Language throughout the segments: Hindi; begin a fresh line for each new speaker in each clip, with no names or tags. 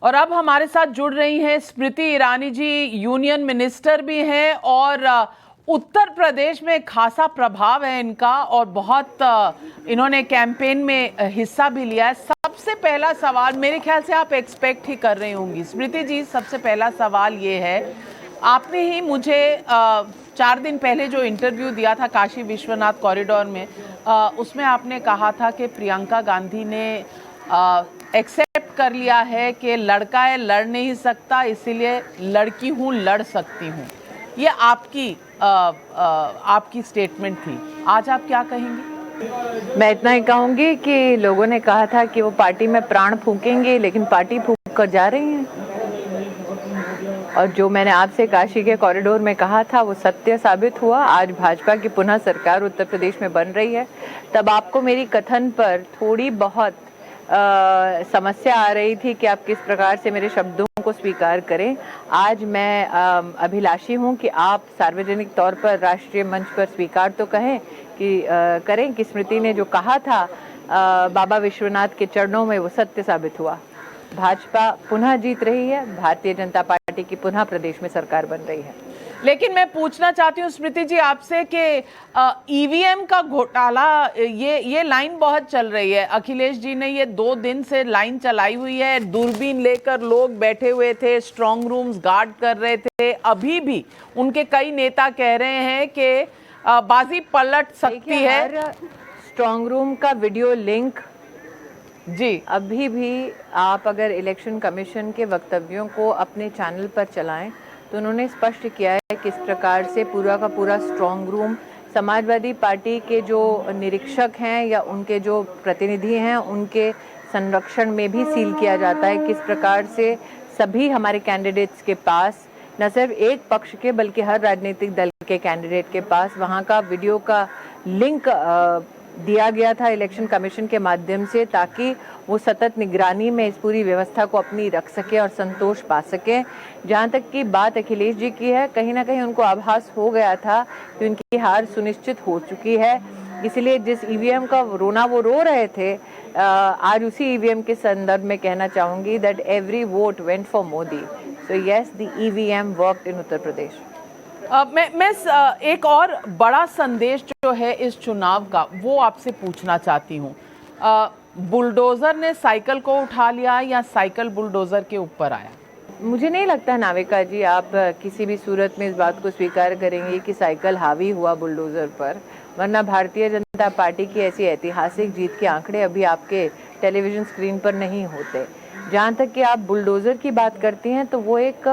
और अब हमारे साथ जुड़ रही हैं स्मृति ईरानी जी, यूनियन मिनिस्टर भी हैं और उत्तर प्रदेश में खासा प्रभाव है इनका और बहुत इन्होंने कैंपेन में हिस्सा भी लिया है। सबसे पहला सवाल मेरे ख्याल से आप एक्सपेक्ट ही कर रही होंगी स्मृति जी, सबसे पहला सवाल ये है, आपने ही मुझे 4 दिन पहले जो इंटरव्यू दिया था काशी विश्वनाथ कॉरिडोर में, उसमें आपने कहा था कि प्रियंका गांधी ने एक्सेप्ट कर लिया है कि लड़का है लड़ नहीं सकता, इसीलिए लड़की हूँ लड़ सकती हूँ। ये आपकी स्टेटमेंट थी, आज आप क्या कहेंगी?
मैं इतना ही कहूँगी कि लोगों ने कहा था कि वो पार्टी में प्राण फूकेंगे, लेकिन पार्टी फूक कर जा रही हैं। और जो मैंने आपसे काशी के कॉरिडोर में कहा था वो सत्य साबित हुआ। आज भाजपा की पुनः सरकार उत्तर प्रदेश में बन रही है। तब आपको मेरी कथन पर थोड़ी बहुत समस्या आ रही थी कि आप किस प्रकार से मेरे शब्दों को स्वीकार करें। आज मैं अभिलाषी हूं कि आप सार्वजनिक तौर पर राष्ट्रीय मंच पर स्वीकार तो करें कि स्मृति ने जो कहा था बाबा विश्वनाथ के चरणों में वो सत्य साबित हुआ। भाजपा पुनः जीत रही है, भारतीय जनता पार्टी की पुनः प्रदेश में सरकार बन रही है।
लेकिन मैं पूछना चाहती हूँ स्मृति जी आपसे कि ईवीएम का घोटाला, ये लाइन बहुत चल रही है। अखिलेश जी ने ये 2 दिन से लाइन चलाई हुई है, दूरबीन लेकर लोग बैठे हुए थे, स्ट्रांग रूम्स गार्ड कर रहे थे। अभी भी उनके कई नेता कह रहे हैं कि बाजी पलट सकती है।
स्ट्रांग रूम का वीडियो लिंक
जी,
अभी भी आप अगर इलेक्शन कमीशन के वक्तव्यों को अपने चैनल पर चलाएं तो उन्होंने स्पष्ट किया है किस प्रकार से पूरा का पूरा स्ट्रांग रूम समाजवादी पार्टी के जो निरीक्षक हैं या उनके जो प्रतिनिधि हैं उनके संरक्षण में भी सील किया जाता है। किस प्रकार से सभी हमारे कैंडिडेट्स के पास, न सिर्फ एक पक्ष के बल्कि हर राजनीतिक दल के कैंडिडेट के पास वहाँ का वीडियो का लिंक दिया गया था इलेक्शन कमीशन के माध्यम से, ताकि वो सतत निगरानी में इस पूरी व्यवस्था को अपनी रख सके और संतोष पा सके। जहाँ तक की बात अखिलेश जी की है, कहीं ना कहीं उनको आभास हो गया था कि उनकी हार सुनिश्चित हो चुकी है, इसलिए जिस ईवीएम का रोना वो रो रहे थे, आज उसी ईवीएम के संदर्भ में कहना चाहूँगी that every vote went for Modi. So yes, the EVM worked in Uttar Pradesh.
मैं एक और बड़ा संदेश जो है इस चुनाव का वो आपसे पूछना चाहती हूँ। बुलडोजर ने साइकिल को उठा लिया या साइकिल बुलडोजर के ऊपर आया?
मुझे नहीं लगता नाविका जी आप किसी भी सूरत में इस बात को स्वीकार करेंगे कि साइकिल हावी हुआ बुलडोजर पर, वरना भारतीय जनता पार्टी की ऐसी ऐतिहासिक जीत के आंकड़े अभी आपके टेलीविजन स्क्रीन पर नहीं होते। जहाँ तक कि आप बुलडोजर की बात करती हैं तो वो एक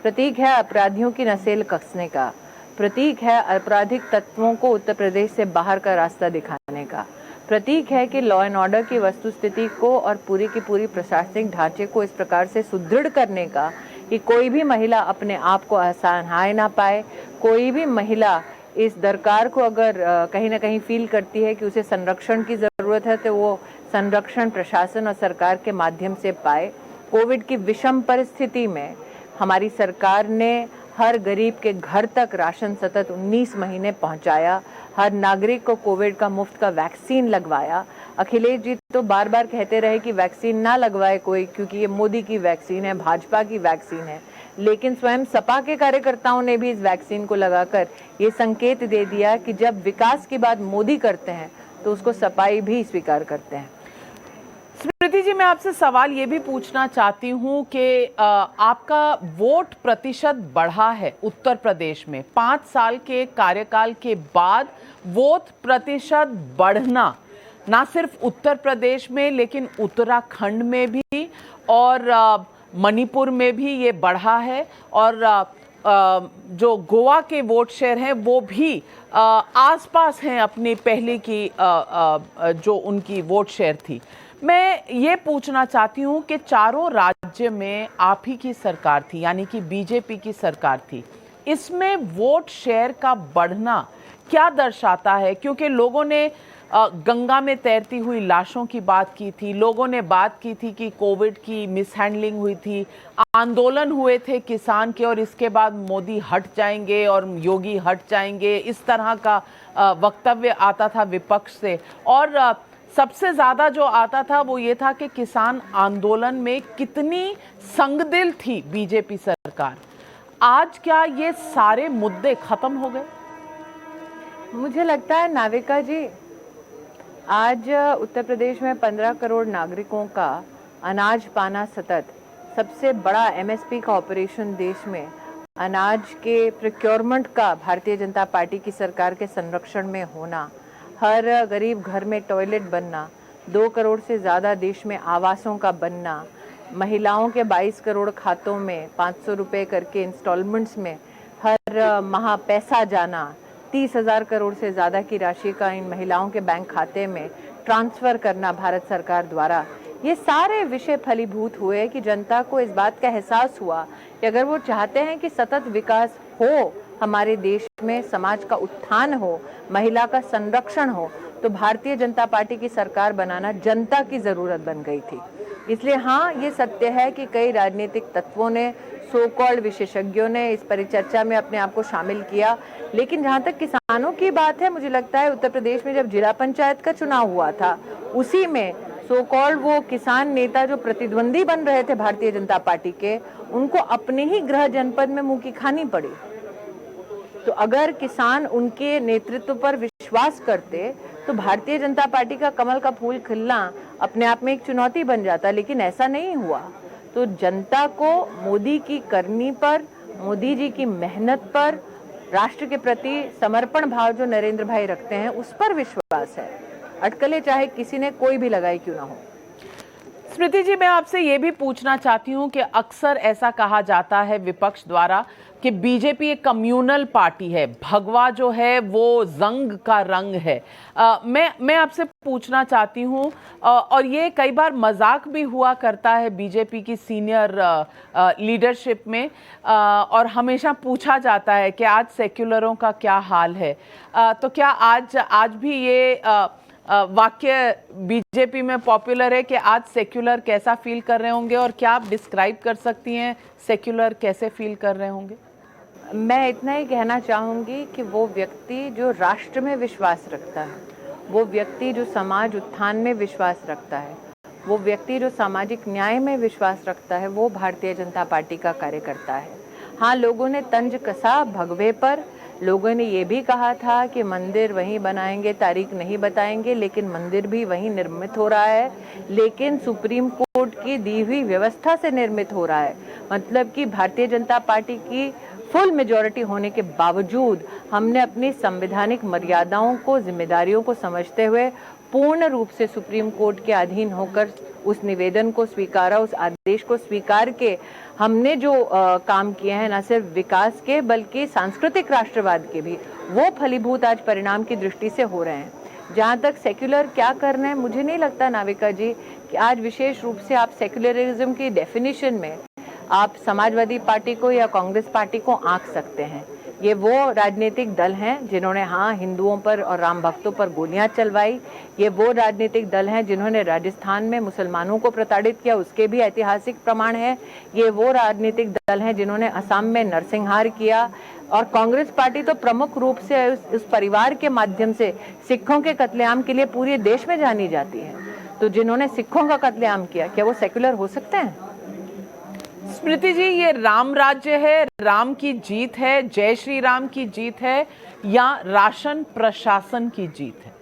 प्रतीक है अपराधियों की नसेल कसने का, प्रतीक है आपराधिक तत्वों को उत्तर प्रदेश से बाहर का रास्ता दिखाने का, प्रतीक है कि लॉ एंड ऑर्डर की वस्तुस्थिति को और पूरी की पूरी प्रशासनिक ढांचे को इस प्रकार से सुदृढ़ करने का कि कोई भी महिला अपने आप को असहाय ना पाए। कोई भी महिला इस दरकार को अगर कहीं ना कहीं फील करती है कि उसे संरक्षण की ज़रूरत है तो वो संरक्षण प्रशासन और सरकार के माध्यम से पाए। कोविड की विषम परिस्थिति में हमारी सरकार ने हर गरीब के घर तक राशन सतत 19 महीने पहुंचाया, हर नागरिक को कोविड का मुफ्त का वैक्सीन लगवाया। अखिलेश जी तो बार बार कहते रहे कि वैक्सीन ना लगवाए कोई, क्योंकि ये मोदी की वैक्सीन है, भाजपा की वैक्सीन है, लेकिन स्वयं सपा के कार्यकर्ताओं ने भी इस वैक्सीन को लगाकर ये संकेत दे दिया कि जब विकास की बात मोदी करते हैं तो उसको सपाई भी स्वीकार करते हैं।
स्मृति जी, मैं आपसे सवाल ये भी पूछना चाहती हूँ कि आपका वोट प्रतिशत बढ़ा है उत्तर प्रदेश में 5 साल के कार्यकाल के बाद। वोट प्रतिशत बढ़ना ना सिर्फ उत्तर प्रदेश में लेकिन उत्तराखंड में भी और मणिपुर में भी ये बढ़ा है, और जो गोवा के वोट शेयर हैं वो भी आसपास हैं अपनी पहले की जो उनकी वोट शेयर थी। मैं ये पूछना चाहती हूँ कि चारों राज्य में आप ही की सरकार थी, यानी कि बीजेपी की सरकार थी, इसमें वोट शेयर का बढ़ना क्या दर्शाता है? क्योंकि लोगों ने गंगा में तैरती हुई लाशों की बात की थी, लोगों ने बात की थी कि कोविड की मिसहैंडलिंग हुई थी, आंदोलन हुए थे किसान के और इसके बाद मोदी हट जाएंगे और योगी हट जाएंगे, इस तरह का वक्तव्य आता था विपक्ष से। और सबसे ज्यादा जो आता था वो ये था कि किसान आंदोलन में कितनी संगदिल थी बीजेपी सरकार। आज क्या ये सारे मुद्दे खत्म हो गए?
मुझे लगता है नाविका जी, आज उत्तर प्रदेश में 15 करोड़ नागरिकों का अनाज पाना सतत, सबसे बड़ा एमएसपी का ऑपरेशन देश में, अनाज के प्रोक्योरमेंट का भारतीय जनता पार्टी की सरकार के संरक्षण में होना, हर गरीब घर में टॉयलेट बनना, 2 करोड़ से ज़्यादा देश में आवासों का बनना, महिलाओं के 22 करोड़ खातों में 500 रुपये करके इंस्टॉलमेंट्स में हर माह पैसा जाना, 30,000 करोड़ से ज़्यादा की राशि का इन महिलाओं के बैंक खाते में ट्रांसफ़र करना भारत सरकार द्वारा, ये सारे विषय फलीभूत हुए कि जनता को इस बात का एहसास हुआ कि अगर वो चाहते हैं कि सतत विकास हो, हमारे देश में समाज का उत्थान हो, महिला का संरक्षण हो, तो भारतीय जनता पार्टी की सरकार बनाना जनता की ज़रूरत बन गई थी। इसलिए हाँ, ये सत्य है कि कई राजनीतिक तत्वों ने, सो कॉल्ड विशेषज्ञों ने इस परिचर्चा में अपने आप को शामिल किया, लेकिन जहाँ तक किसानों की बात है, मुझे लगता है उत्तर प्रदेश में जब जिला पंचायत का चुनाव हुआ था, उसी में सो कॉल्ड वो किसान नेता जो प्रतिद्वंदी बन रहे थे भारतीय जनता पार्टी के, उनको अपने ही गृह जनपद में मुंह की खानी पड़ी। तो अगर किसान उनके नेतृत्व पर विश्वास करते तो भारतीय जनता पार्टी का कमल का फूल खिलना अपने आप में एक चुनौती बन जाता, लेकिन ऐसा नहीं हुआ। तो जनता को मोदी की करनी पर, मोदी जी की मेहनत पर, राष्ट्र के प्रति समर्पण भाव जो नरेंद्र भाई रखते हैं, उस पर विश्वास है। अटकलें चाहे किसी ने कोई भी लगाई क्यों ना हो।
स्मृति जी, मैं आपसे ये भी पूछना चाहती हूँ कि अक्सर ऐसा कहा जाता है विपक्ष द्वारा कि बीजेपी एक कम्युनल पार्टी है, भगवा जो है वो जंग का रंग है। मैं आपसे पूछना चाहती हूँ, और ये कई बार मजाक भी हुआ करता है बीजेपी की सीनियर लीडरशिप में, और हमेशा पूछा जाता है कि आज सेक्युलरों का क्या हाल है। तो क्या आज भी ये वाक्य बीजेपी में पॉपुलर है कि आज सेक्युलर कैसा फील कर रहे होंगे, और क्या आप डिस्क्राइब कर सकती हैं सेक्युलर कैसे फील कर रहे होंगे?
मैं इतना ही कहना चाहूँगी कि वो व्यक्ति जो राष्ट्र में विश्वास रखता है, वो व्यक्ति जो समाज उत्थान में विश्वास रखता है, वो व्यक्ति जो सामाजिक न्याय में विश्वास रखता है, वो भारतीय जनता पार्टी का कार्यकर्ता है। हाँ, लोगों ने तंज कसा भगवे पर, लोगों ने ये भी कहा था कि मंदिर वहीं बनाएंगे, तारीख नहीं बताएंगे, लेकिन मंदिर भी वहीं निर्मित हो रहा है, लेकिन सुप्रीम कोर्ट की दी हुई व्यवस्था से निर्मित हो रहा है। मतलब कि भारतीय जनता पार्टी की फुल मेजॉरिटी होने के बावजूद हमने अपनी संवैधानिक मर्यादाओं को, जिम्मेदारियों को समझते हुए पूर्ण रूप से सुप्रीम कोर्ट के अधीन होकर उस निवेदन को स्वीकारा, उस आदेश को स्वीकार के हमने जो काम किए हैं, न सिर्फ विकास के बल्कि सांस्कृतिक राष्ट्रवाद के भी, वो फलीभूत आज परिणाम की दृष्टि से हो रहे हैं। जहाँ तक सेक्युलर क्या करना है, मुझे नहीं लगता नाविका जी कि आज विशेष रूप से आप सेक्युलरिज्म की डेफिनेशन में आप समाजवादी पार्टी को या कांग्रेस पार्टी को आंक सकते हैं। ये वो राजनीतिक दल हैं जिन्होंने हाँ हिंदुओं पर और राम भक्तों पर गोलियां चलवाई। ये वो राजनीतिक दल हैं जिन्होंने राजस्थान में मुसलमानों को प्रताड़ित किया, उसके भी ऐतिहासिक प्रमाण है। ये वो राजनीतिक दल हैं जिन्होंने असम में नरसंहार किया। और कांग्रेस पार्टी तो प्रमुख रूप से उस परिवार के माध्यम से सिखों के कत्लेआम के लिए पूरे देश में जानी जाती है। तो जिन्होंने सिखों का कत्लेआम किया, क्या वो सेक्युलर हो सकते हैं?
स्मृति जी, ये राम राज्य है, राम की जीत है, जय श्री राम की जीत है, या राशन प्रशासन की जीत है?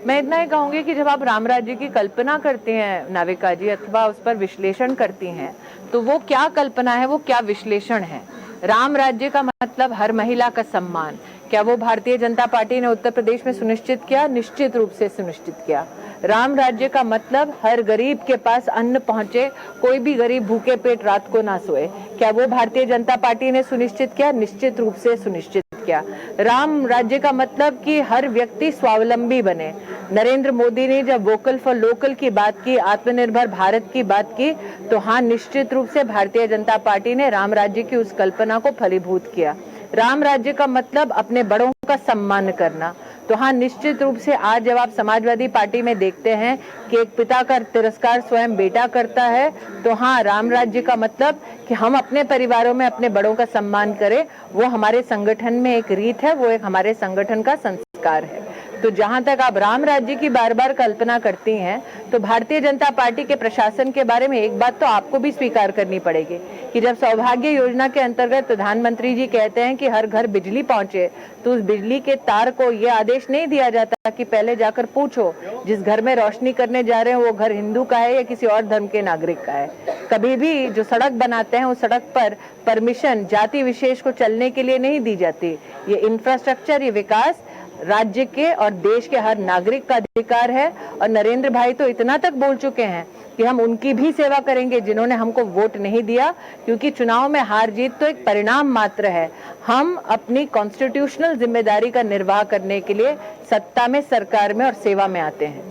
मैं इतना ही कहूंगी कि जब आप राम राज्य की कल्पना करते हैं नाविका जी, अथवा उस पर विश्लेषण करती हैं, तो वो क्या कल्पना है, वो क्या विश्लेषण है? राम राज्य का मतलब हर महिला का सम्मान, क्या वो भारतीय जनता पार्टी ने उत्तर प्रदेश में सुनिश्चित किया? निश्चित रूप से सुनिश्चित किया। राम राज्य का मतलब हर गरीब के पास अन्न पहुंचे, कोई भी गरीब भूखे पेट रात को ना सोए, क्या वो भारतीय जनता पार्टी ने सुनिश्चित किया? निश्चित रूप से सुनिश्चित किया। राम राज्य का मतलब कि हर व्यक्ति स्वावलंबी बने। नरेंद्र मोदी ने जब वोकल फॉर लोकल की बात की, आत्मनिर्भर भारत की बात की, तो हाँ निश्चित रूप से भारतीय जनता पार्टी ने राम राज्य की उस कल्पना को फलीभूत किया। राम राज्य का मतलब अपने बड़ों का सम्मान करना, तो हाँ निश्चित रूप से आज जब आप समाजवादी पार्टी में देखते हैं कि एक पिता का तिरस्कार स्वयं बेटा करता है, तो हाँ राम राज्य का मतलब कि हम अपने परिवारों में अपने बड़ों का सम्मान करें, वो हमारे संगठन में एक रीत है, वो एक हमारे संगठन का संस्कार है। तो जहां तक आप राम राज्य की बार बार कल्पना करती हैं, तो भारतीय जनता पार्टी के प्रशासन के बारे में एक बात तो आपको भी स्वीकार करनी पड़ेगी कि जब सौभाग्य योजना के अंतर्गत प्रधानमंत्री जी कहते हैं कि हर घर बिजली पहुंचे, तो उस बिजली के तार को यह आदेश नहीं दिया जाता कि पहले जाकर पूछो जिस घर में रोशनी करने जा रहे हैं वो घर हिंदू का है या किसी और धर्म के नागरिक का है। कभी भी जो सड़क बनाते हैं उस सड़क पर परमिशन जाति विशेष को चलने के लिए नहीं दी जाती। ये इंफ्रास्ट्रक्चर, ये विकास राज्य के और देश के हर नागरिक का अधिकार है। और नरेंद्र भाई तो इतना तक बोल चुके हैं कि हम उनकी भी सेवा करेंगे जिन्होंने हमको वोट नहीं दिया, क्योंकि चुनाव में हार जीत तो एक परिणाम मात्र है। हम अपनी कॉन्स्टिट्यूशनल जिम्मेदारी का निर्वाह करने के लिए सत्ता में, सरकार में और सेवा में आते हैं।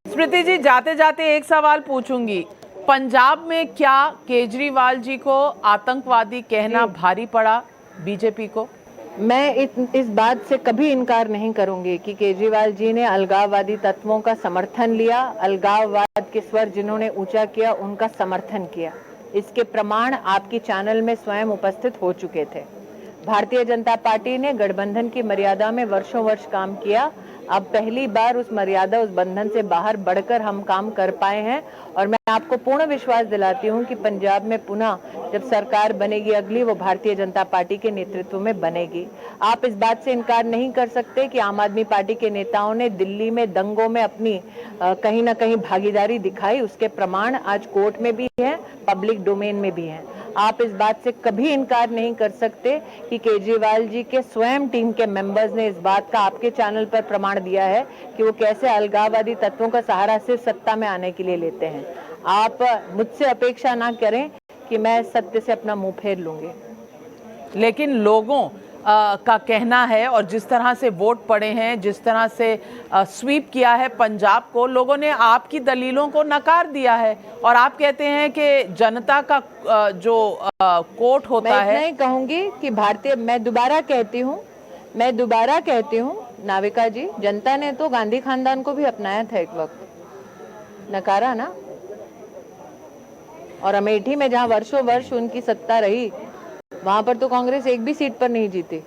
स्मृति जी, जाते जाते एक सवाल पूछूंगी, पंजाब में क्या केजरीवाल जी को आतंकवादी कहना भारी पड़ा बीजेपी को?
मैं इस बात से कभी इनकार नहीं करूंगी कि केजरीवाल जी ने अलगाववादी तत्वों का समर्थन लिया, अलगाववाद के स्वर जिन्होंने ऊंचा किया उनका समर्थन किया। इसके प्रमाण आपकी चैनल में स्वयं उपस्थित हो चुके थे। भारतीय जनता पार्टी ने गठबंधन की मर्यादा में वर्षों वर्ष काम किया। अब पहली बार उस मर्यादा, उस बंधन से बाहर बढ़कर हम काम कर पाए हैं। और मैं आपको पूर्ण विश्वास दिलाती हूं कि पंजाब में पुनः जब सरकार बनेगी अगली, वो भारतीय जनता पार्टी के नेतृत्व में बनेगी। आप इस बात से इनकार नहीं कर सकते कि आम आदमी पार्टी के नेताओं ने दिल्ली में दंगों में अपनी कहीं ना कहीं भागीदारी दिखाई। उसके प्रमाण आज कोर्ट में भी हैं, पब्लिक डोमेन में भी हैं। आप इस बात से कभी इनकार नहीं कर सकते कि केजरीवाल जी के स्वयं टीम के मेंबर्स ने इस बात का आपके चैनल पर प्रमाण दिया है कि वो कैसे अलगाववादी तत्वों का सहारा सिर्फ सत्ता में आने के लिए लेते हैं। आप मुझसे अपेक्षा ना करें कि मैं सत्य से अपना मुंह फेर लूंगी।
लेकिन लोगों का कहना है, और जिस तरह से वोट पड़े हैं, जिस तरह से स्वीप किया है पंजाब को, लोगों ने आपकी दलीलों को नकार दिया है। और आप कहते हैं कि जनता का जो कोर्ट होता है,
मैं नहीं कहूंगी कि मैं दोबारा कहती हूँ नाविका जी, जनता ने तो गांधी खानदान को भी अपनाया था एक वक्त, नकारा ना। और अमेठी में जहां वर्षों वर्ष उनकी सत्ता रही, वहां पर तो कांग्रेस एक भी सीट पर नहीं जीती।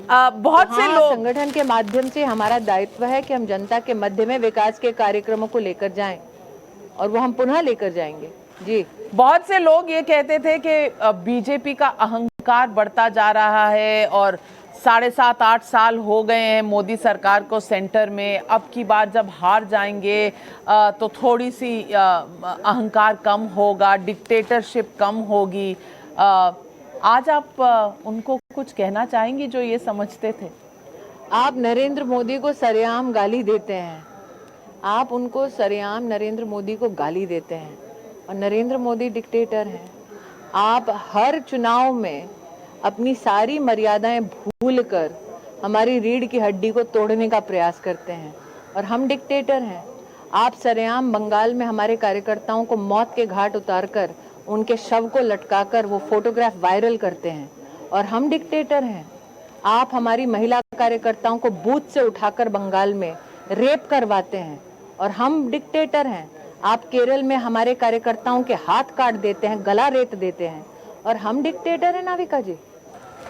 बहुत से लोग,
संगठन के माध्यम से हमारा दायित्व है कि हम जनता के मध्य में विकास के कार्यक्रमों को लेकर जाएं, और वो हम पुनः लेकर जाएंगे। जी,
बहुत से लोग ये कहते थे कि बीजेपी का अहंकार बढ़ता जा रहा है और 7.5-8 साल हो गए हैं मोदी सरकार को सेंटर में। अब की बार जब हार जाएंगे तो थोड़ी सी अहंकार कम होगा, डिक्टेटरशिप कम होगी। आज आप उनको कुछ कहना चाहेंगी जो ये समझते थे?
आप नरेंद्र मोदी को सरेआम गाली देते हैं, आप उनको सरेआम नरेंद्र मोदी को गाली देते हैं, और नरेंद्र मोदी डिक्टेटर हैं। आप हर चुनाव में अपनी सारी मर्यादाएं भूलकर हमारी रीढ़ की हड्डी को तोड़ने का प्रयास करते हैं, और हम डिक्टेटर हैं। आप सरेआम बंगाल में हमारे कार्यकर्ताओं को मौत के घाट उतारकर उनके शव को लटकाकर वो फोटोग्राफ वायरल करते हैं, और हम डिक्टेटर हैं। आप हमारी महिला कार्यकर्ताओं को बूथ से उठाकर बंगाल में रेप करवाते हैं, और हम डिक्टेटर हैं। आप केरल में हमारे कार्यकर्ताओं के हाथ काट देते हैं, गला रेत देते हैं, और हम डिक्टेटर हैं नाविका जी।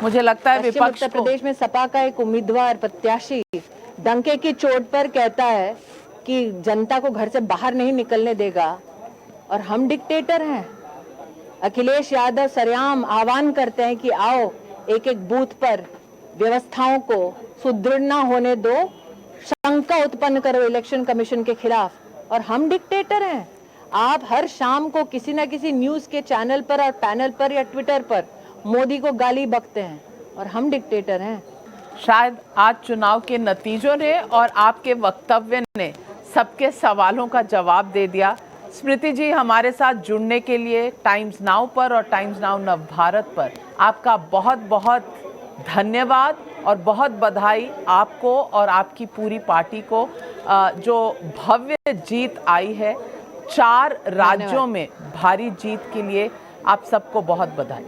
मुझे लगता है विपक्ष
उत्तर प्रदेश में सपा का एक उम्मीदवार प्रत्याशी डंके की चोट पर कहता है कि जनता को घर से बाहर नहीं निकलने देगा, और हम डिक्टेटर हैं। अखिलेश यादव सरेआम आह्वान करते हैं कि आओ एक एक बूथ पर व्यवस्थाओं को सुदृढ़ न होने दो, शंका उत्पन्न करो इलेक्शन कमीशन के खिलाफ, और हम डिक्टेटर हैं। आप हर शाम को किसी न किसी न्यूज के चैनल पर और पैनल पर या ट्विटर पर मोदी को गाली बकते हैं, और हम डिक्टेटर हैं।
शायद आज चुनाव के नतीजों ने और आपके वक्तव्य ने सबके सवालों का जवाब दे दिया। स्मृति जी, हमारे साथ जुड़ने के लिए टाइम्स नाउ पर और टाइम्स नाउ नव भारत पर आपका बहुत बहुत धन्यवाद और बहुत बधाई आपको और आपकी पूरी पार्टी को। जो भव्य जीत आई है 4 राज्यों में, भारी जीत के लिए आप सबको बहुत बधाई।